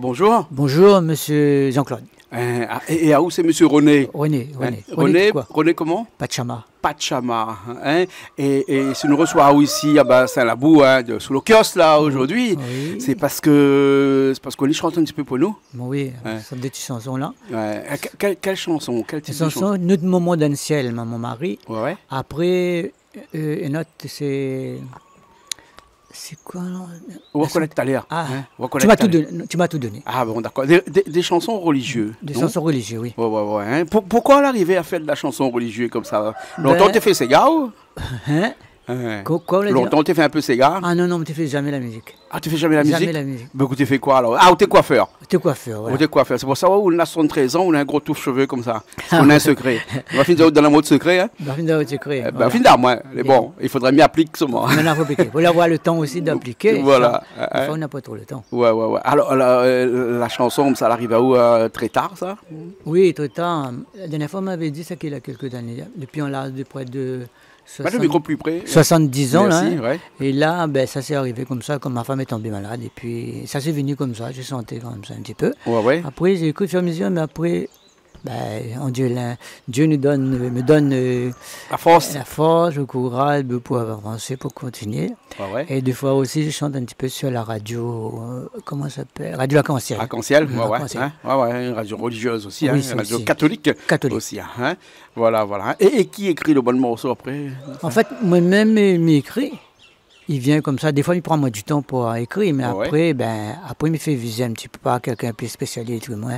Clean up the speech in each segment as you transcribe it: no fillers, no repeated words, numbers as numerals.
bonjour. Bonjour, monsieur Jean-Claude. Et à où c'est monsieur René? René. René comment? Pachama. Pachama. Et si nous reçoit ici à Saint-Labou, sous le kiosque là aujourd'hui, Oui. c'est parce qu'on les chante un petit peu pour nous. Oui, ce sont des petites chansons là. Quelle chanson? Quel Des type de chanson? chansons, Notre moment dans le ciel, mon mari. Ouais. Après, une autre, c'est. C'est quoi non On va connaître tout à l'heure. Ah, On va tu connaître m'as tout à tout l'heure. donné. Tu m'as tout donné. Ah bon, d'accord. Des chansons religieuses. Des non? chansons religieuses, oui. Ouais. Pourquoi elle arrivait à faire de la chanson religieuse comme ça? Longtemps tu fait Sega ou? Hein? Quoi, on l'a dit? Longtemps tu fait un peu Sega? Ah non, tu fais jamais la musique. Ah, tu fais jamais la musique? Jamais la musique. Ben, tu fais quoi alors? Ah, ou t'es coiffeur? T'es coiffeur, voilà. Ou t'es coiffeur. C'est pour ça on a 73 ans, on a un gros touffe-cheveux comme ça. On a un secret. On va finir dans la mode secret. Hein? Bah, fin de secret. Ben, fin d'art, moi. Mais bon, il faudrait m'y appliquer ça, moi. On a appliqué. Faut avoir le temps aussi d'appliquer. Voilà. Des fois, on n'a pas trop le temps. Ouais. Alors, la chanson, ça arrive à où? Très tard, ça? Oui, tout le temps. La dernière fois, on m'avait dit ça qu'il y a quelques années. Depuis, on l'a de près de Le micro plus près. 70 ans. Merci, là. ouais. Et là, ben, ça s'est arrivé comme ça, comme ma femme est tombée malade. Et puis, ça s'est venu comme ça. J'ai senti comme ça un petit peu. Ouais. Après, j'ai écouté sur mesure, mais après, ben, Dieu me donne La force. la force, le courage pour avancer, pour continuer. Ouais. Et des fois aussi, je chante un petit peu sur la radio, comment ça s'appelle? Radio Arc-en-Ciel. Arc-en-ciel, ouais. Arc-en-ciel. Une radio religieuse aussi, Oui, une c'est radio aussi. catholique Catholique. aussi. Hein. Voilà. Et qui écrit le bon morceau après? En fait, moi-même, m'écrit. Il vient comme ça. Des fois, il prend moi du temps pour écrire, mais Ouais. après, il me fait viser un petit peu par quelqu'un plus spécialiste que moi,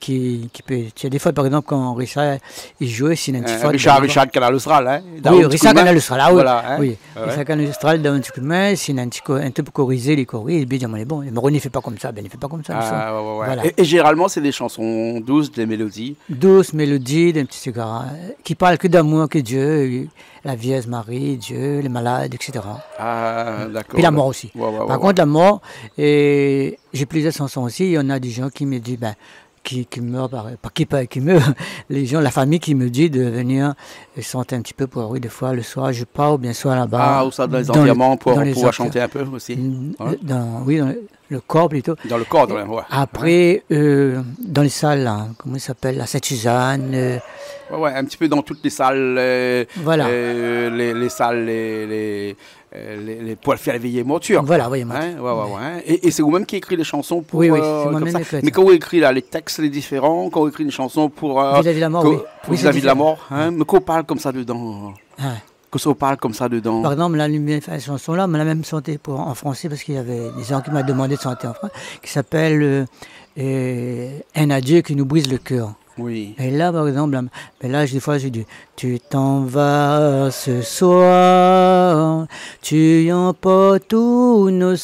qui peut. Tu sais, des fois, par exemple, quand Richard il jouait, c'est un petit faute. Richard Canal Austral, hein? Oui, Richard Canal Austral, oui. Voilà, hein. Oui, Ouais. Richard Canal Austral, dans un petit coup de main, c'est un peu corriger les choristes, bien dire, bon, mais René ne fait pas comme ça, ben, il ne fait pas comme ça. le son. Ouais. Voilà. Et généralement, c'est des chansons douces, des mélodies. Douce mélodie d'un petit cigare, qui parle que d'amour, que Dieu, la Vierge Marie, Dieu, les malades, etc. Ah, d'accord. Puis la mort aussi. Ouais. Par contre, la mort, et j'ai plusieurs chansons aussi. Il y en a des gens qui me disent, qui meurent, qui meurent, les gens, la famille qui me dit de venir chanter un petit peu pour oui, des fois le soir, je pars ou bien soit là-bas. Ah, ou ça dans les enterrements pour dans les pouvoir enterrements. chanter un peu aussi. Hein? Dans le corps plutôt. Dans le corps, ouais. Après, dans les salles, là, comment il s'appelle, la Sainte-Suzanne. Ouais, un petit peu dans toutes les salles. Voilà. Les salles, pour faire éveiller morture. Voilà, oui, moi. Hein? Ouais. Et c'est vous-même qui écrit les chansons pour. Oui, c'est comme moi-même ça. qui écris. Mais quand vous écrivez là, les textes, les différents, quand vous écrivez une chanson pour. Vis-à-vis de la mort, oui. Pour vis-à-vis de la mort, hein? Mais qu'on parle comme ça dedans. Ah. Que ça parle comme ça dedans. Par exemple, la chanson-là, on l'a même chantée en français parce qu'il y avait des gens qui m'ont demandé de chanter en français, qui s'appelle Un adieu qui nous brise le cœur. Oui. Et là, par exemple, des fois, j'ai dit tu t'en vas ce soir, tu emportes tous nos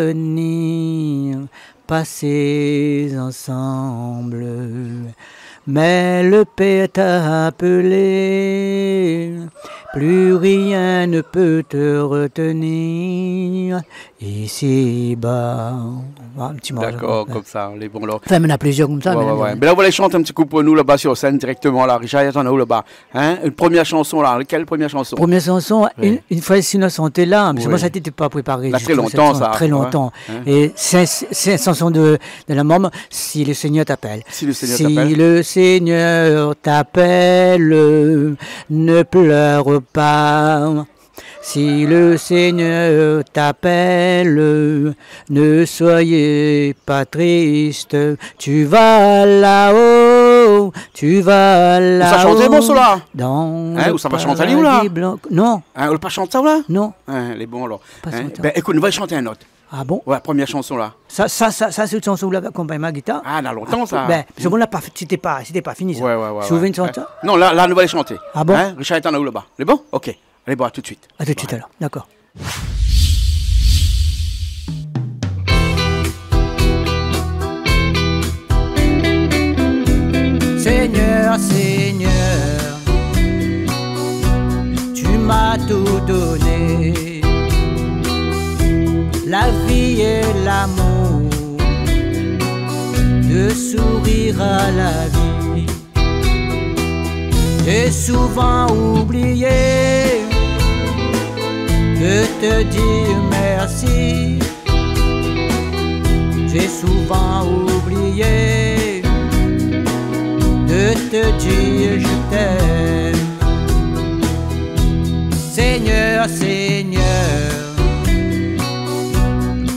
souvenirs passés ensemble. Mais le Père t'a appelé, plus rien ne peut te retenir ici-bas. Voilà, un petit morceau. D'accord, comme ça, les bons là. Enfin, il y en a plusieurs comme ça. Ouais. Mais là, vous allez chanter un petit coup pour nous là-bas sur scène directement là. Richard, il y en a où là-bas? Hein? Une première chanson là. Quelle première chanson? Première chanson, Oui. une fois si nous chantait là, parce que Oui. moi ça n'était pas préparé. Là, du très tout, longtemps, cette ça. chanson, très longtemps. Ouais. Et c'est une chanson de la maman, Si le Seigneur t'appelle. Si le Seigneur Si t'appelle. le Seigneur t'appelle, ne pleure pas. Si le Seigneur t'appelle, ne soyez pas triste. Tu vas là-haut, tu vas là-haut. Ça chantait bon, cela? Dans Hein, le ou ça va chanter à l'île, là? paradis blanc. Non, Hein, on va pas chanter ça là? non. Hein, les bons alors. Pas Hein? chanter. Ben écoute, nous allons chanter un autre. Ah bon? Ouais, première chanson là. Ça c'est une chanson où là, accompagne ma guitare. Ah, il y a longtemps ça. Ben, parce que bon, là, c'était pas fini ça. Ouais. Tu ouvres une chanson? Non, là, nous allons chanter. Ah bon? Hein? Richard est en haut là-bas. Les bons? Ok. Allez, bon, à tout de suite. À tout de suite alors, d'accord. Seigneur, Seigneur, tu m'as tout donné, la vie et l'amour, de sourire à la vie. J'ai souvent oublié de te dire merci. J'ai souvent oublié de te dire je t'aime. Seigneur, Seigneur,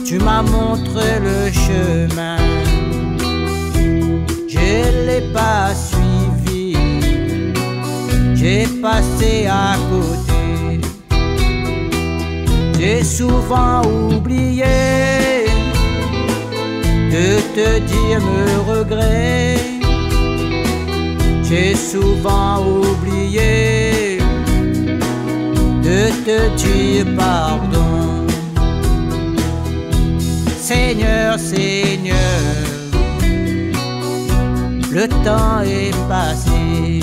tu m'as montré le chemin, je l'ai pas suivi, j'ai passé à côté. J'ai souvent oublié de te dire mes regrets. J'ai souvent oublié de te dire pardon. Seigneur, Seigneur, le temps est passé,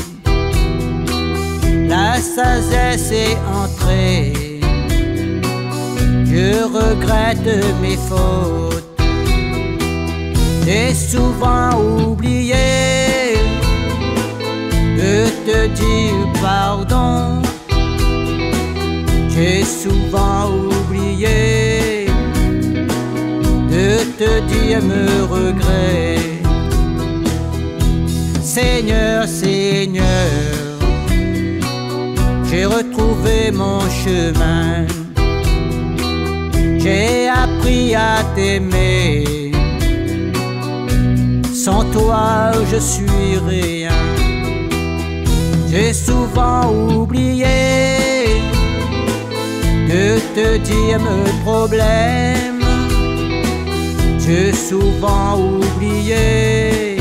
la sagesse est entrée. Je regrette mes fautes, j'ai souvent oublié de te dire pardon. J'ai souvent oublié de te dire mes regrets. Seigneur, Seigneur, j'ai retrouvé mon chemin. J'ai appris à t'aimer. Sans toi, je suis rien. J'ai souvent oublié de te dire mes problèmes. J'ai souvent oublié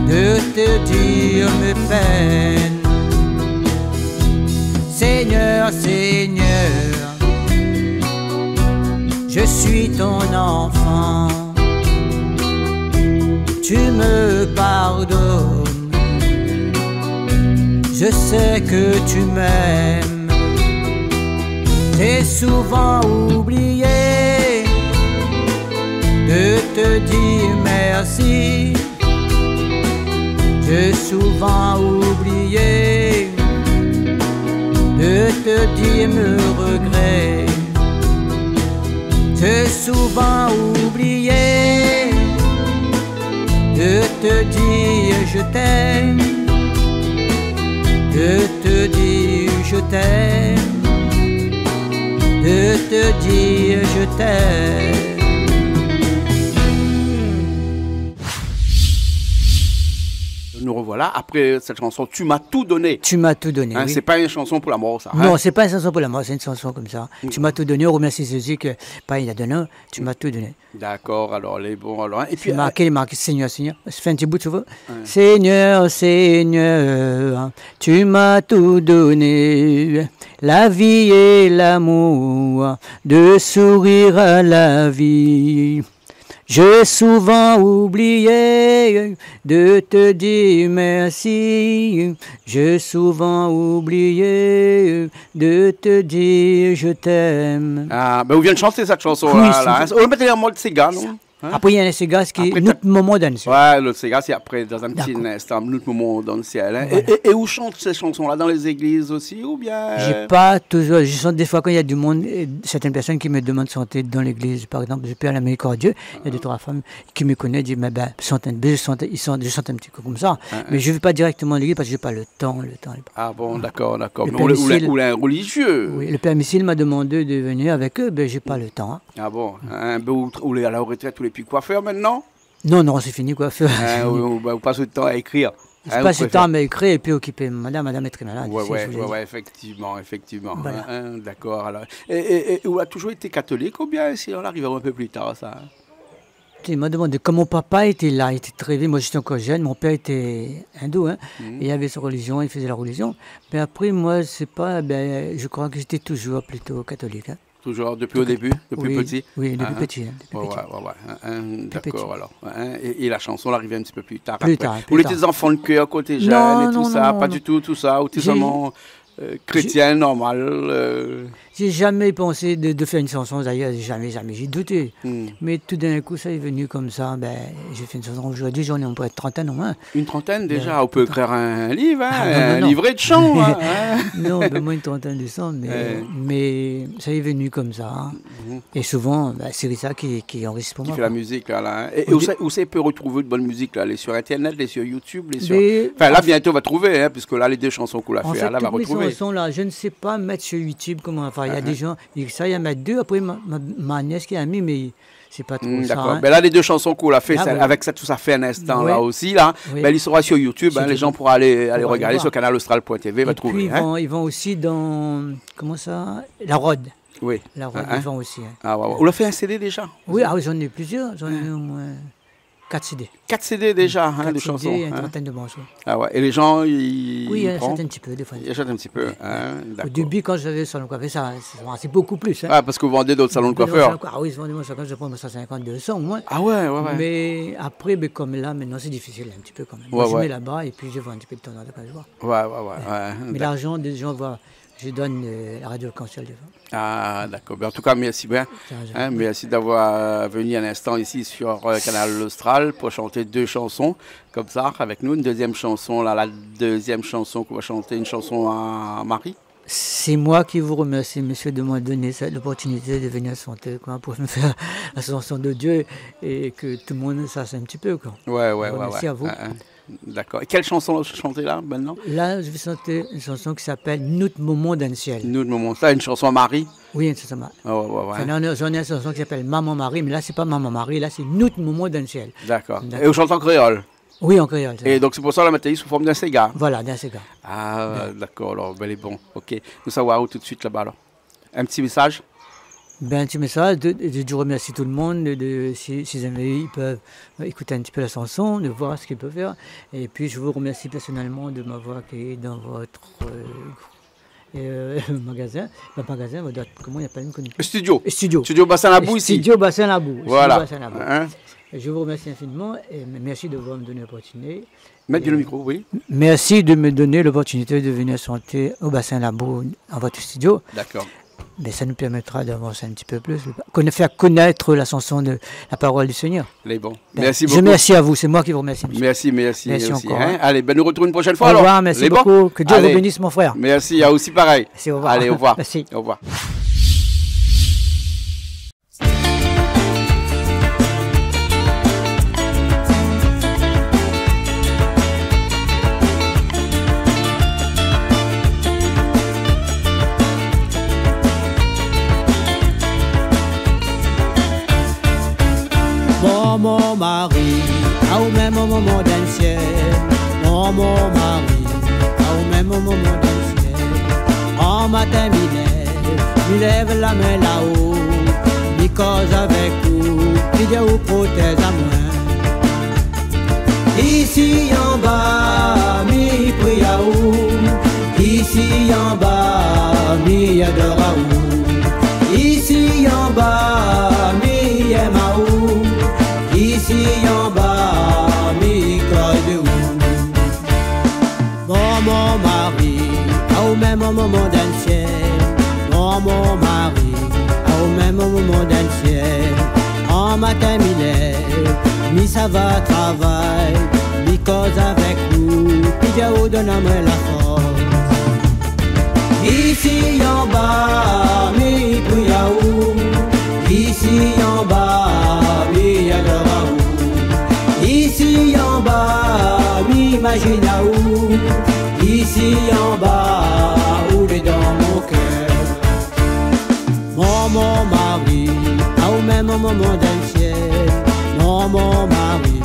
de te dire mes peines. Seigneur, Seigneur, je suis ton enfant. Tu me pardonnes, je sais que tu m'aimes. J'ai souvent oublié de te dire merci. J'ai souvent oublié de te dire mes regrets. J'ai souvent oublié de te dire je t'aime, de te dire je t'aime, de te dire je t'aime. Nous revoilà après cette chanson Tu m'as tout donné. Tu m'as tout donné. Hein, oui. C'est pas une chanson pour la mort, ça. Non, Hein? c'est pas une chanson pour la mort, c'est une chanson comme ça. Tu m'as tout donné, on remercie Jésus que pas il a donné, tu m'as tout donné. D'accord, alors les bons. Alors, hein. Et puis, C'est marqué, Seigneur, Seigneur. Fais un petit bout, tu veux? Seigneur, Seigneur, tu m'as tout donné, la vie et l'amour, de sourire à la vie. J'ai souvent oublié de te dire merci. J'ai souvent oublié de te dire je t'aime. Ah, ben, vous venez de chanter cette chanson Oui, là. On va mettre un mot de Sega, non? Hein? Après, il y a un Sega qui Après, est notre moment dans le ciel. Ouais, le Sega, c'est après, dans un petit instant, notre moment dans le ciel. Hein. Voilà. Et où chantent ces chansons-là? Dans les églises aussi, ou bien? J'ai pas toujours. Je chante des fois quand il y a du monde, certaines personnes qui me demandent de chanter dans l'église. Par exemple, je peux à la Miséricorde, il y a deux, trois femmes qui me connaissent, disent, mais ben, je chante un petit peu comme ça. Mais je ne vais pas directement à l'église parce que j'ai pas le temps. Ah bon, d'accord. Le Mais Père Missile- ou un religieux. Oui, le Père Missile m'a demandé de venir avec eux, ben j'ai pas le temps. Hein. Ah bon, hein, ben, ou à la retraite, tous les petits coiffeurs maintenant? Non, c'est fini quoi. Hein, ou passe le temps à écrire. Je passe le temps à m'écrire et puis occuper. Madame est très malade. Ouais, effectivement. Voilà. Hein, d'accord, alors. Et ou a toujours été catholique ou bien si on arrive un peu plus tard, ça? Il m'a demandé, comme mon papa était là, il était très vieux, moi j'étais encore jeune, mon père était hindou, hein, et il avait sa religion, il faisait la religion. Mais après, moi, c'est pas, ben, je crois que j'étais toujours plutôt catholique. Hein. Toujours depuis au début, depuis petit? Oui, depuis petit. Ouais, d'accord, alors. Et la chanson, elle arrivait un petit peu plus tard. Plus tard. Ou les petits enfants de cœur, côté jeune et tout ça, pas du tout, tout ça, ou t'es seulement chrétien, normal. J'ai jamais pensé de faire une chanson, d'ailleurs, jamais, j'ai douté. Mais tout d'un coup, ça est venu comme ça. Ben, j'ai fait une chanson aujourd'hui, j'en ai on pourrait être 30 au moins. Une trentaine déjà, on peut écrire un livre, hein, Ah, non. un livret de chants. Hein. Non, ben, moins une trentaine de cent, mais ça est venu comme ça. Hein. Et souvent, ben, c'est ça qui enregistre pour Qui moi. fait la musique là. Et où ça peut retrouver de bonne musique là? Elle est sur Internet, elle est sur YouTube, elle est sur... Mais, Enfin là bientôt on va trouver, hein, puisque là les deux chansons qu'on a en fait, fait, là va toutes mes retrouver. chansons, là, je ne sais pas mettre sur YouTube comment faire. Il y a des gens, ils disent ça, il y en a deux. Après, ma nièce qui a mis, mais c'est pas trop ça. D'accord. Hein. Ben là les deux chansons qu'on a fait, Ah, ouais. avec ça tout ça fait un instant Ouais. là aussi là. Oui. Ben, il sera sur YouTube, Sur hein, les YouTube. gens pourront aller Pour regarder aller sur voir. canalaustral.tv, va Et trouver. puis, Hein? ils vont aussi dans, comment ça, la Rode. Oui. La Rode, Hein? ils vont aussi. Hein. Ah, ouais, ouais. On a fait un CD déjà. Oui, j'en ai plusieurs. J'en ai au moins 4 CD. 4 CD déjà, hein, 4 de CD, chansons. une Hein? trentaine de morceaux. Ah ouais. Et les gens, ils Oui, il prennent? achètent un petit peu, des fois. Ils achètent un petit peu. Hein? Au D'accord. début, quand j'avais le salon de coiffeur, c'est beaucoup plus. Hein. Ah, parce que vous vendez d'autres salons de coiffeurs. Ah oui, souvent, je prends 150, 200 au moins. Ah ouais, ouais, ouais. Mais après, ben, comme là, maintenant, c'est difficile un petit peu quand même. Ouais, Moi, je ouais. mets là-bas et puis je vends un petit peu de temps en temps quand je vois. Ouais, ouais, ouais. ouais. Mais l'argent, des gens voient, je donne la radio console. Ah, d'accord. Ben, en tout cas, merci bien. C'est Hein, merci d'avoir venu un instant ici sur Canal Austral pour chanter 2 chansons comme ça avec nous. Une deuxième chanson, là, la deuxième chanson qu'on va chanter, une chanson à Marie. C'est moi qui vous remercie, monsieur, de m'avoir donné l'opportunité de venir chanter pour me faire la chanson de Dieu et que tout le monde sache un petit peu. Quoi. Ouais, ouais, ouais. Merci ouais. à vous. D'accord. Et quelle chanson chanter là maintenant? Là, je vais chanter une chanson qui s'appelle Notre moment dans le ciel. Nous, de moment ça, une chanson à Marie. Oui, c'est ça. Ouais, ouais, ouais. Enfin, j'en ai une chanson qui s'appelle Maman Marie, mais là, c'est pas Maman Marie, là, c'est Notre moment dans le ciel. D'accord. D'accord. Et on chante en créole. Oui, en créole. Et donc c'est pour ça la matinée sous forme d'un cigare. Voilà, dans ce cas. Ah, d'accord. Alors, ben, est bon. Ok. Nous savoir où tout de suite là-bas alors. Un petit message. Ben, un petit message, je remercie tout le monde, si jamais ils peuvent écouter un petit peu la chanson, de voir ce qu'ils peuvent faire. Et puis, je vous remercie personnellement de m'avoir accueilli dans votre magasin. Comment il appelle Studio. Studio. Studio Bassin Labou ici. Studio Bassin Labou. Voilà. Studio Bassin Labou. Hein? Je vous remercie infiniment et merci de me donner l'opportunité. Mettez le micro, oui. Merci de me donner l'opportunité de venir chanter au Bassin Labou à votre studio. D'accord. Mais ça nous permettra d'avancer un petit peu plus, faire connaître la chanson de la parole du Seigneur. Les bons. Ben, Merci je beaucoup. merci à vous, c'est moi qui vous remercie. Monsieur. Merci Merci aussi, encore, hein. hein. Allez, ben nous retrouvons une prochaine Au fois revoir, alors. merci Les bons? beaucoup. Que Dieu Allez. vous bénisse, mon frère. Merci, à aussi pareil. Merci, au revoir. Allez, au revoir. Merci. Au revoir. Mon mari, à au même moment dans le ciel. Mon mari, à au même moment dans le ciel. En matin, il lève la main là-haut. Il cause avec vous, il dit vous protège à moi. Ici en bas, mi prie à où. Ici en bas, mi adore à où. Ici en bas, mi aime à où. Ici en bas, mi code où. Mon mari, au même moment dans le ciel. Mon mari, au même moment dans le ciel. En matin, mi lève, mi ça va travail, mi cause avec nous, puis Dieu donne-moi la force. Ici en bas, mi prie à où. Ici en bas, mi adore à où. Ici en bas, mi imagine à où. Ici en bas, où est dans mon cœur. Mon mari, à au même moment dans le ciel. Mon mari,